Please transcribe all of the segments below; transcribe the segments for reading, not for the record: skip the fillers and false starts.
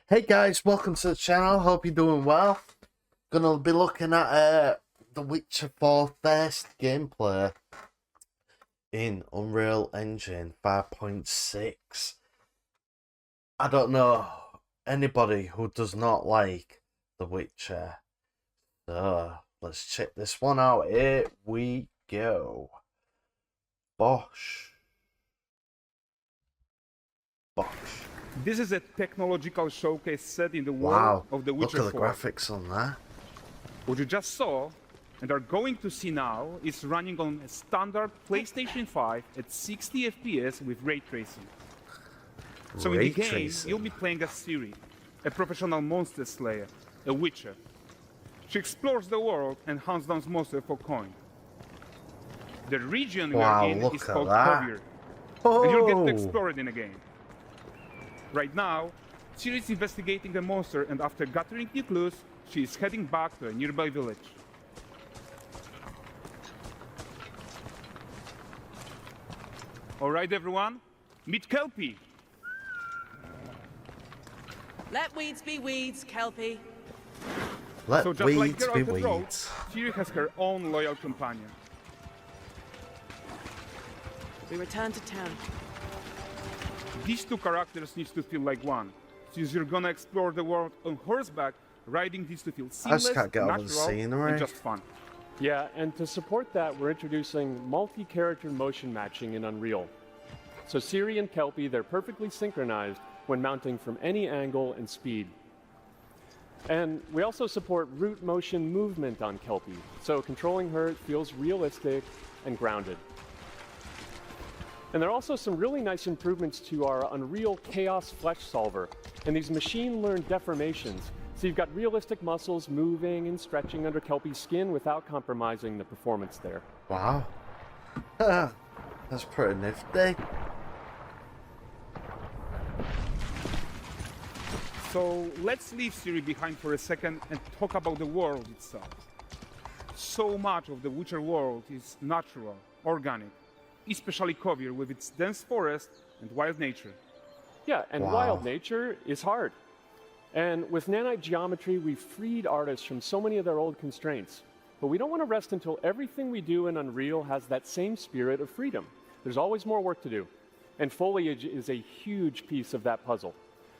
Hey guys, welcome to the channel. Hope you're doing well. Gonna be looking at The Witcher 4 first gameplay in Unreal Engine 5.6. I don't know anybody who does not like The Witcher, so let's check this one out. Here we go. Bosh. This is a technological showcase set in the world of The Witcher 4. Look at the graphics on that. What you just saw and are going to see now is running on a standard PlayStation 5 at 60 FPS with ray tracing. So in the game, you'll be playing as Ciri, a professional monster slayer, a witcher. She explores the world and hunts down monsters for coin. The region we are in is called Kovir, and you'll get to explore it in a game. Right now, Ciri is investigating a monster, and after gathering new clues, she is heading back to a nearby village. All right, everyone, meet Kelpie. Let weeds be weeds, Kelpie. Let so just weeds like be Geralt wrote, weeds. Ciri has her own loyal companion. We return to town. These two characters need to feel like one. Since you're gonna explore the world on horseback, riding needs to feel seamless, natural, and just fun. Yeah, and to support that, we're introducing multi-character motion matching in Unreal. So Ciri and Kelpie, they're perfectly synchronized when mounting from any angle and speed. And we also support root motion movement on Kelpie, so controlling her feels realistic and grounded. And there are also some really nice improvements to our Unreal Chaos Flesh Solver and these machine-learned deformations. So you've got realistic muscles moving and stretching under Kelpie's skin without compromising the performance there. Wow. That's pretty nifty. So let's leave Ciri behind for a second and talk about the world itself. So much of the Witcher world is natural, organic, especially Kovir with its dense forest and wild nature. Yeah, and wild nature is hard. And with nanite geometry, we've freed artists from so many of their old constraints. But we don't want to rest until everything we do in Unreal has that same spirit of freedom. There's always more work to do. And foliage is a huge piece of that puzzle.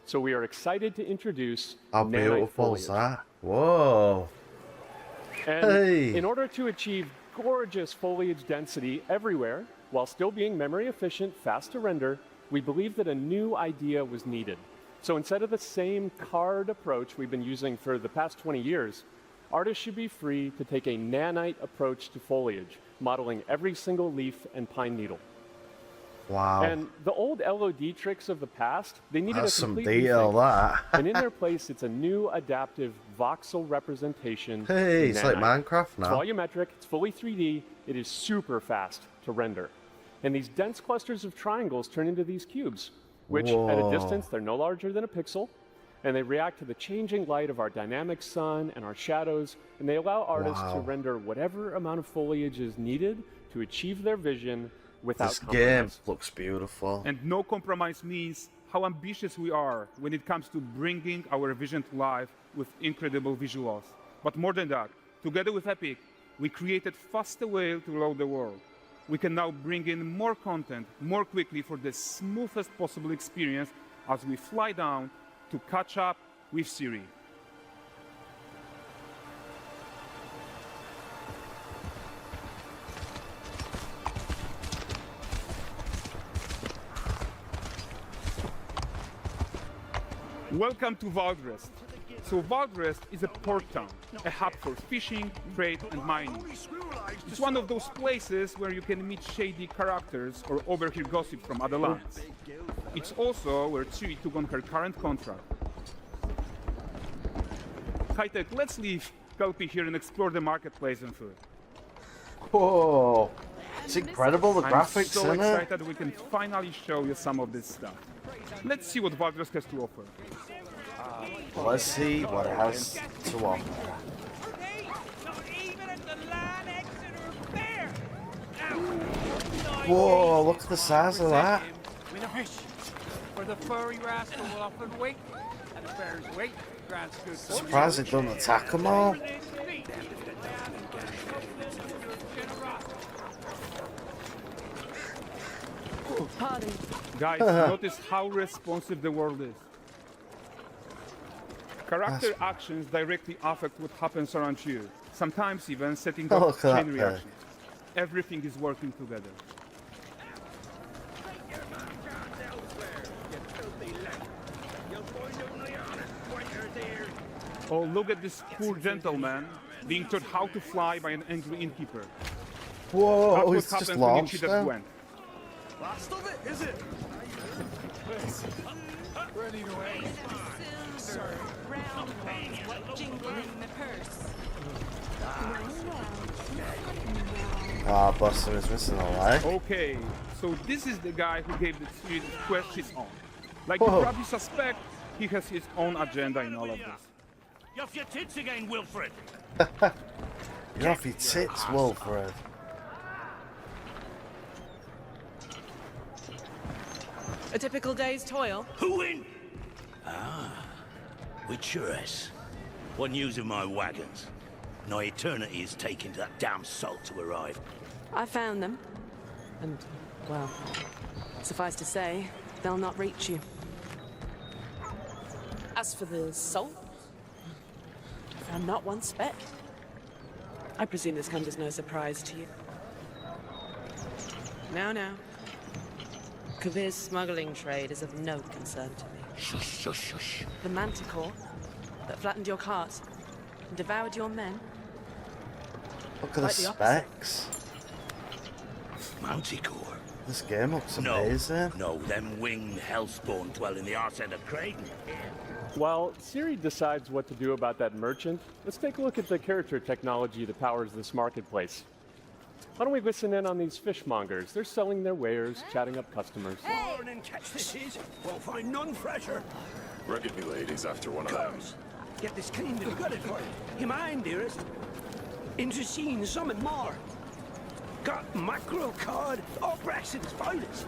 So we are excited to introduce How beautiful is that? Whoa. And in order to achieve gorgeous foliage density everywhere, while still being memory efficient, fast to render, we believe that a new idea was needed. So instead of the same card approach we've been using for the past 20 years, artists should be free to take a nanite approach to foliage, modeling every single leaf and pine needle. Wow. And the old LOD tricks of the past, they needed a complete rethink. And in their place, it's a new adaptive voxel representation. Hey, it's like Minecraft now. It's volumetric, it's fully 3D, it is super fast to render. And these dense clusters of triangles turn into these cubes, which at a distance, they're no larger than a pixel, and they react to the changing light of our dynamic sun and our shadows, and they allow artists to render whatever amount of foliage is needed to achieve their vision without compromise. This game looks beautiful. And no compromise means how ambitious we are when it comes to bringing our vision to life with incredible visuals. But more than that, together with Epic, we created faster way to load the world. We can now bring in more content more quickly for the smoothest possible experience as we fly down to catch up with Ciri. Welcome to Valdrest. So Valdrest is a port town, a hub for fishing, trade, and mining. It's one of those places where you can meet shady characters or overhear gossip from other lands. It's also where Ciri took on her current contract. High-tech, let's leave Kelpie here and explore the marketplace and food. Whoa. It's incredible, the graphics I'm so in it. excited we can finally show you some of this stuff. Let's see what Valdrest has to offer. Let's see what it has to offer. Whoa, look at the size of that. For the furry rascal will often wait at Surprised it don't attack them all. Pardon. Guys, notice how responsive the world is. Character actions directly affect what happens around you, sometimes even setting Oh, up look at chain that reactions. Everything is working together. Oh, look at this poor gentleman being taught how to fly by an angry innkeeper. Whoa, That's what it's just happens when you launched cheat there. at Gwent. Last of it, is it? Ready to aim. Silver, round ones, jingling in the purse. Ah, Buster is missing a leg. Okay, so this is the guy who gave the series quest his own. Like Whoa. you probably suspect, he has his own agenda in all of this. You're off your tits again, Wilfred. You're off your tits, Wilfred. A typical day's toil. Who in? Ah, Witcheress. What news of my wagons? No eternity is taking that damn salt to arrive. I found them. And, well, suffice to say, they'll not reach you. As for the salt, I found not one speck. I presume this comes as no surprise to you. Now. Kavir's smuggling trade is of no concern to me. Shush, shush, shush. The manticore that flattened your cart and devoured your men. Look at the Quite the opposite. specs. Manticore? This game looks No, amazing. no, them winged hellspawn dwell in the arse end of Creighton. While Siri decides what to do about that merchant, let's take a look at the character technology that powers this marketplace. Why don't we listen in on these fishmongers? They're selling their wares, chatting up customers. Morning, catch this is. Won't find none fresher. Reckon me lady's after one of those. Get this cleaned and gutted for you. You mind, dearest? Into seeing something more. Got mackerel, cod, all Braxton's finest.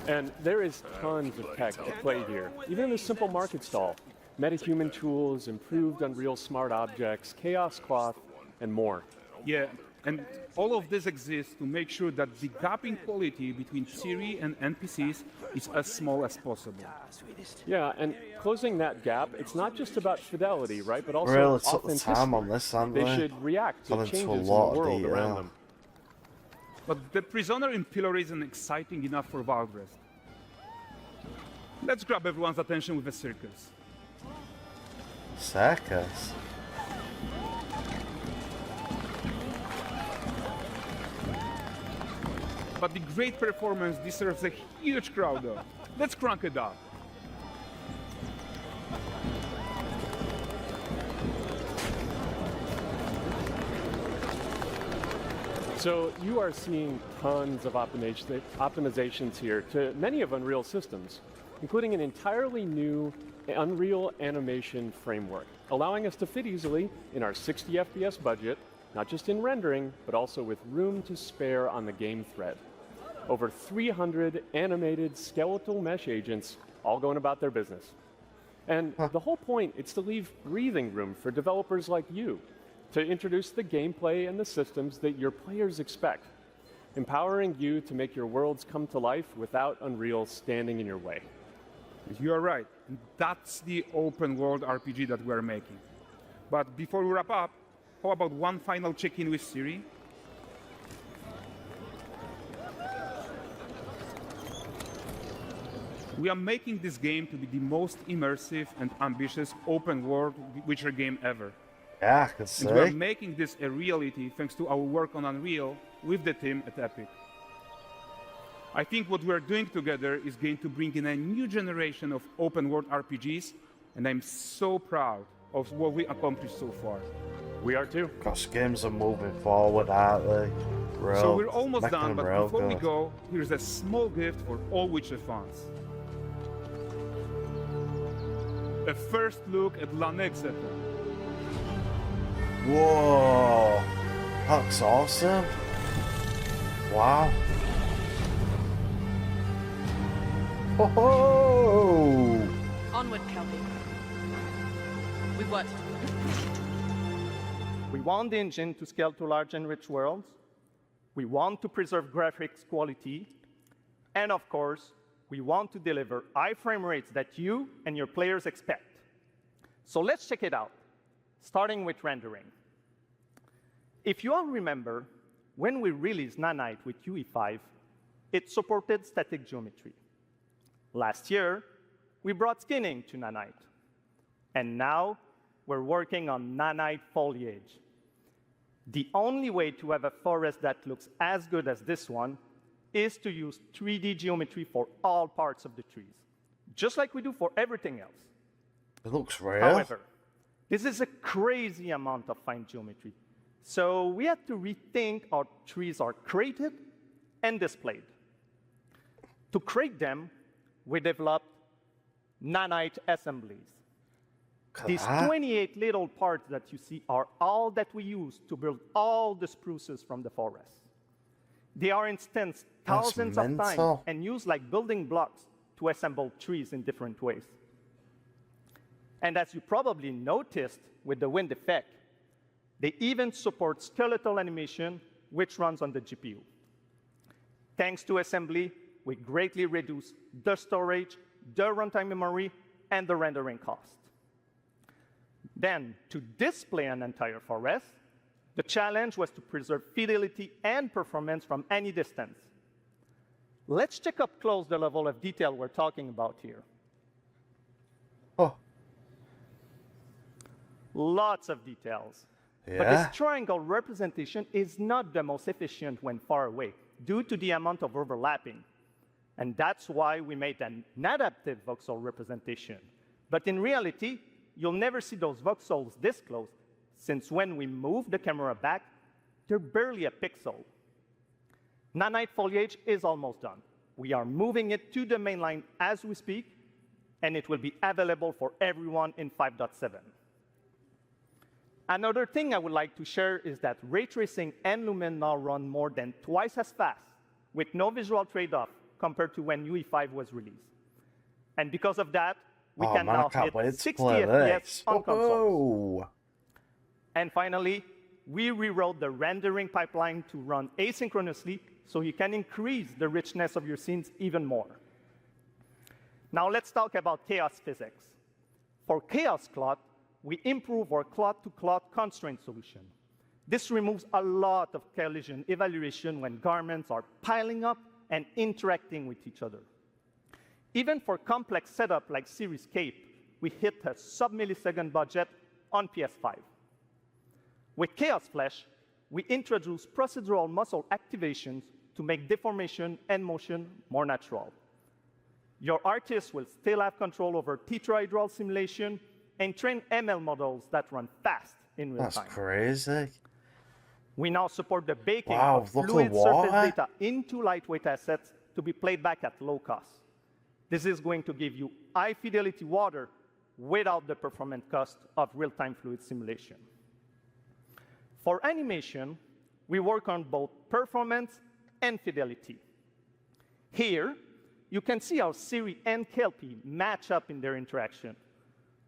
And there is tons of tech at play here, even in this simple market stall. Metahuman tools, improved Unreal smart objects, chaos cloth, and more. Yeah, and all of this exists to make sure that the gap in quality between Siri and NPCs is as small as possible. Yeah, and closing that gap, it's not just about fidelity, right? But also Really took the authenticity. time on this, haven't They they? should react to Gone into a changes in the lot of world detail. around them. But the prisoner in Pillory isn't exciting enough for Valdrest. Let's grab everyone's attention with a circus. Circus. But the great performance deserves a huge crowd though. Let's crank it up. So you are seeing tons of optimizations here to many of Unreal systems, including an entirely new Unreal animation framework, allowing us to fit easily in our 60 FPS budget, not just in rendering, but also with room to spare on the game thread. Over 300 animated skeletal mesh agents all going about their business. And the whole point is to leave breathing room for developers like you to introduce the gameplay and the systems that your players expect, empowering you to make your worlds come to life without Unreal standing in your way. You are right. That's the open world RPG that we're making. But before we wrap up, how about one final check-in with Siri? We are making this game to be the most immersive and ambitious open world Witcher game ever. Yeah, I can And we are see. making this a reality thanks to our work on Unreal with the team at Epic. I think what we're doing together is going to bring in a new generation of open world RPGs, and I'm so proud of what we accomplished so far. We are too. Gosh, games are moving forward, aren't they? Real, So we're almost making done, them but real before we good. go, here's a small gift for all Witcher fans. A first look at Lanexeter. Whoa, that's awesome. Wow. Oh, Onward, Kelpie. With what? We want the engine to scale to large and rich worlds. We want to preserve graphics quality. And of course, we want to deliver high frame rates that you and your players expect. So let's check it out, starting with rendering. If you all remember, when we released Nanite with UE5, it supported static geometry. Last year, we brought skinning to Nanite. And now, we're working on Nanite foliage. The only way to have a forest that looks as good as this one is to use 3D geometry for all parts of the trees, just like we do for everything else. It looks real. However, this is a crazy amount of fine geometry. So we had to rethink how trees are created and displayed. To create them, we developed Nanite assemblies. These 28 little parts that you see are all that we use to build all the spruces from the forest. They are instanced thousands of times and used like building blocks to assemble trees in different ways. And as you probably noticed with the wind effect, they even support skeletal animation, which runs on the GPU. Thanks to assembly, we greatly reduce the storage, the runtime memory, and the rendering cost. Then, to display an entire forest, the challenge was to preserve fidelity and performance from any distance. Let's check up close the level of detail we're talking about here. Oh. Lots of details. Yeah. But this triangle representation is not the most efficient when far away, due to the amount of overlapping. And that's why we made an adaptive voxel representation. But in reality, you'll never see those voxels this close, since when we move the camera back, they're barely a pixel. Nanite foliage is almost done. We are moving it to the main line as we speak, and it will be available for everyone in 5.7. Another thing I would like to share is that ray tracing and Lumen now run more than twice as fast, with no visual trade-off compared to when UE5 was released. And because of that, we can now hit 60 FPS on consoles. And finally, we rewrote the rendering pipeline to run asynchronously so you can increase the richness of your scenes even more. Now let's talk about chaos physics. For chaos cloth, we improve our cloth-to-cloth constraint solution. This removes a lot of collision evaluation when garments are piling up and interacting with each other. Even for complex setup like Series Cape, we hit a sub-millisecond budget on PS5. With Chaos Flesh, we introduce procedural muscle activations to make deformation and motion more natural. Your artist will still have control over tetrahedral simulation and train ML models that run fast in real time. That's crazy. We now support the baking of fluid surface data into lightweight assets to be played back at low cost. This is going to give you high-fidelity water without the performance cost of real-time fluid simulation. For animation, we work on both performance and fidelity. Here, you can see how Siri and Kelpie match up in their interaction.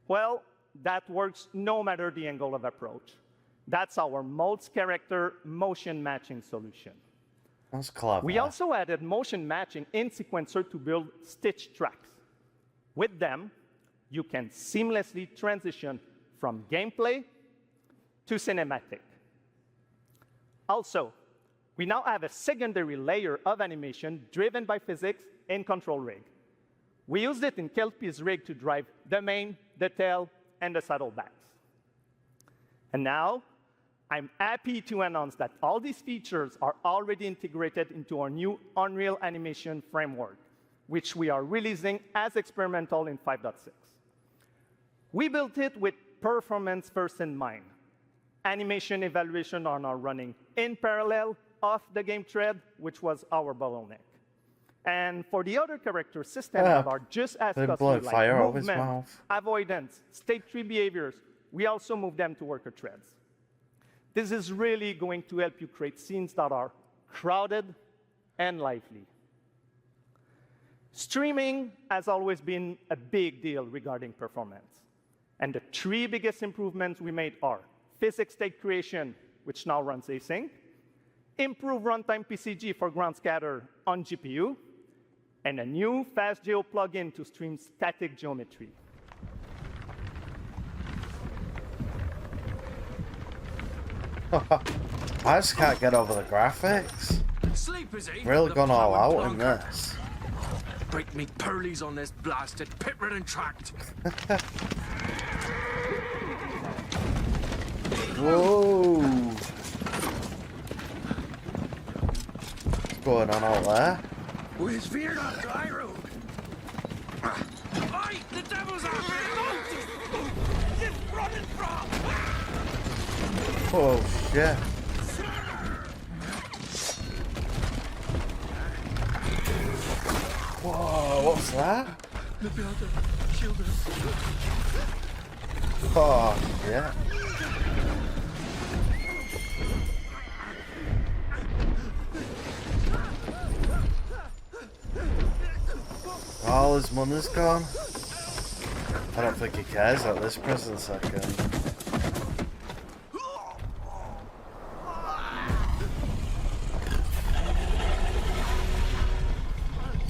Well, that works no matter the angle of approach. That's our Molds character motion matching solution. That's clever. We also added motion matching in Sequencer to build stitch tracks. With them, you can seamlessly transition from gameplay to cinematic. Also, we now have a secondary layer of animation driven by physics in Control Rig. We used it in Kelpie's rig to drive the mane, the tail, and the saddlebags. And now, I'm happy to announce that all these features are already integrated into our new Unreal Animation framework, which we are releasing as experimental in 5.6. We built it with performance first in mind. Animation evaluation are now running in parallel off the game thread, which was our bottleneck. And for the other character systems that are just as costly, like movement, avoidance, state tree behaviors, we also move them to worker threads. This is really going to help you create scenes that are crowded and lively. Streaming has always been a big deal regarding performance. And the three biggest improvements we made are physics state creation, which now runs async, improved runtime PCG for ground scatter on GPU, and a new FastGeo plugin to stream static geometry. I just can't get over the graphics. Sleep is he? Really The gone all powered out in plonker. this. Break me pearlies on this blasted pit-ridden tract. Whoa! What's going on out there? We've veered off the high road. Oi! The devil's out there! It's running from! Oh shit. Whoa, what's that? Maybe I'll just shield her. Oh yeah. All his money's gone. I don't think he cares at this present second.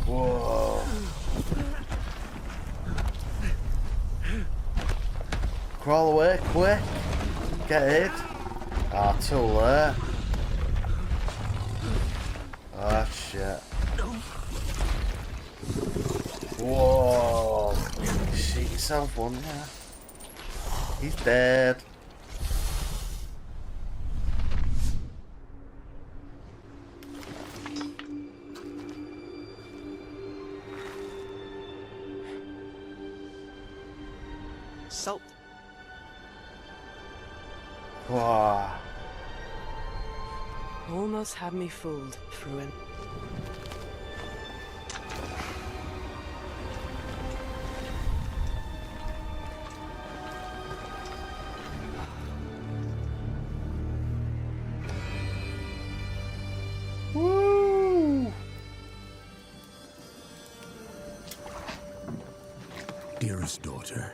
Whoa. Crawl away, quick. Get it. Ah, too late. Ah, shit. Whoa. You shit yourself, wouldn't you? He's dead. Salt. Whoa. Almost had me fooled, Fruin. Woo! Dearest daughter,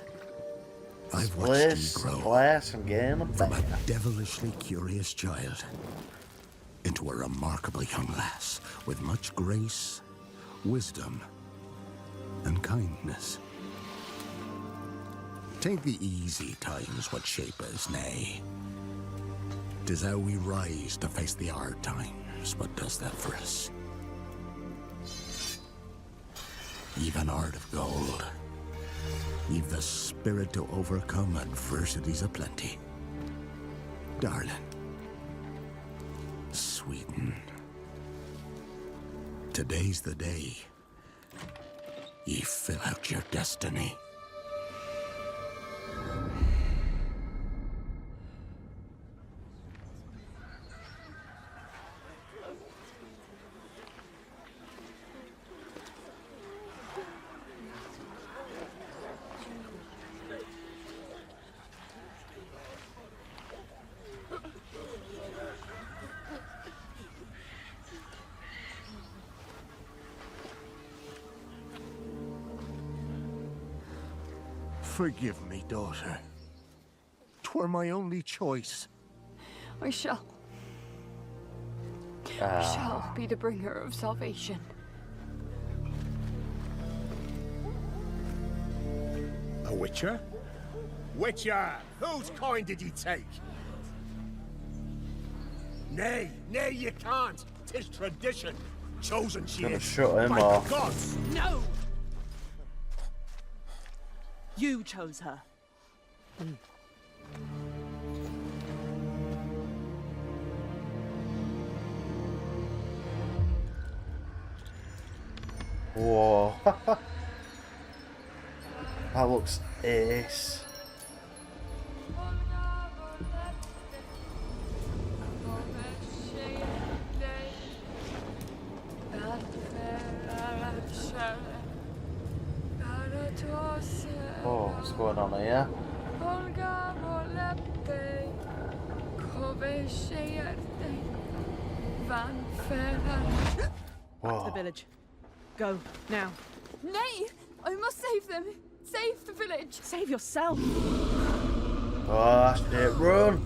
I've watched Splish, you grow splash, and gain a from a bear. devilishly curious child into a remarkable young lass with much grace, wisdom, and kindness. Take the easy times what shape us, nay. 'Tis how we rise to face the hard times what does that for us. You've an heart of gold. You've the spirit to overcome adversities aplenty. Darling, sweeten. Today's the day ye fill out your destiny. Forgive me, daughter. 'Twere my only choice. I shall be the bringer of salvation. A witcher? Witcher! Whose coin did ye take? Nay, nay, you can't. 'Tis tradition. Chosen she Gonna is shut him by off. the gods. No! You chose her. Whoa. That looks ace. Oh, what's going on here? To the Whoa. village. Go, now. Nay! I must save them! Save the village! Save yourself! Oh, shit, run!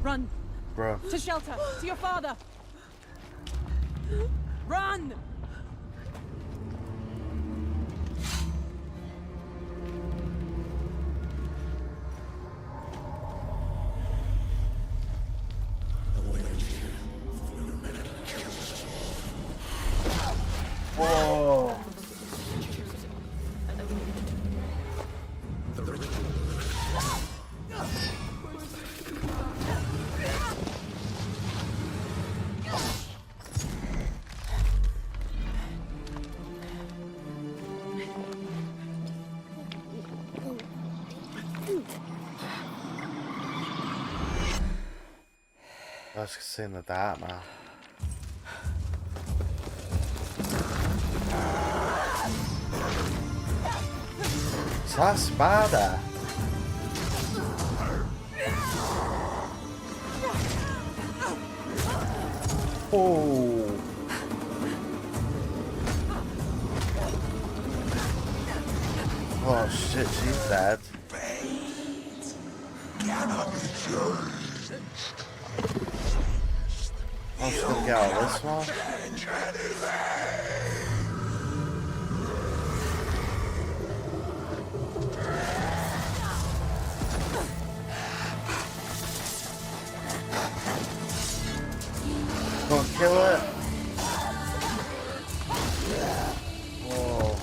Run! Bro. To shelter! To your father! Run! Whoa! Let's see in the dark now. Is that a spider? Oh. Oh shit, she's dead. I'm just gonna get out of this one. Go and kill it. Whoa.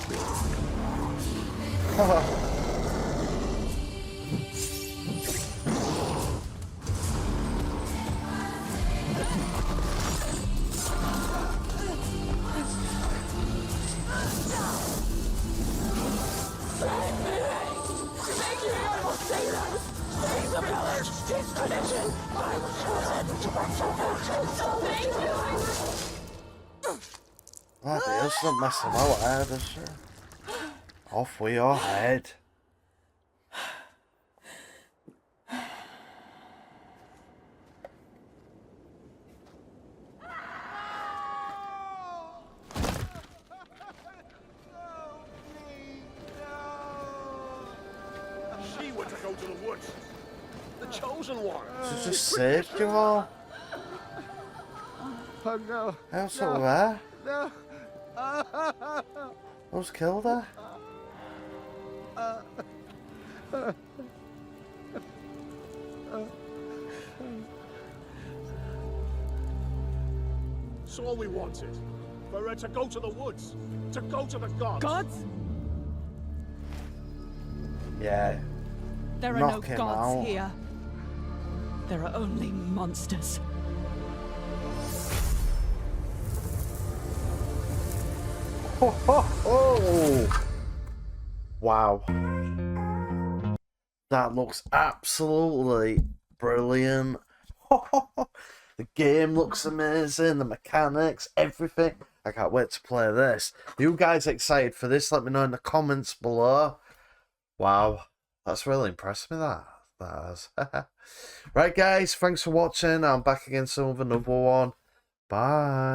Oh, the not messing about head, is she? Off with your head. She went to go to the woods. The chosen one. She just saved you all. Oh no. How's it there? No. Who's killed her? It's all we wanted. For her to go to the woods. To go to the gods. Gods? Yeah. There are Knock no him gods out. here. There are only monsters. Ho, ho, ho. Wow. That looks absolutely brilliant. Ho, ho, ho. The game looks amazing, the mechanics, everything. I can't wait to play this. Are you guys excited for this? Let me know in the comments below. Wow, that's really impressed me, that has. Right guys, thanks for watching. I'm back again soon with another one. Bye.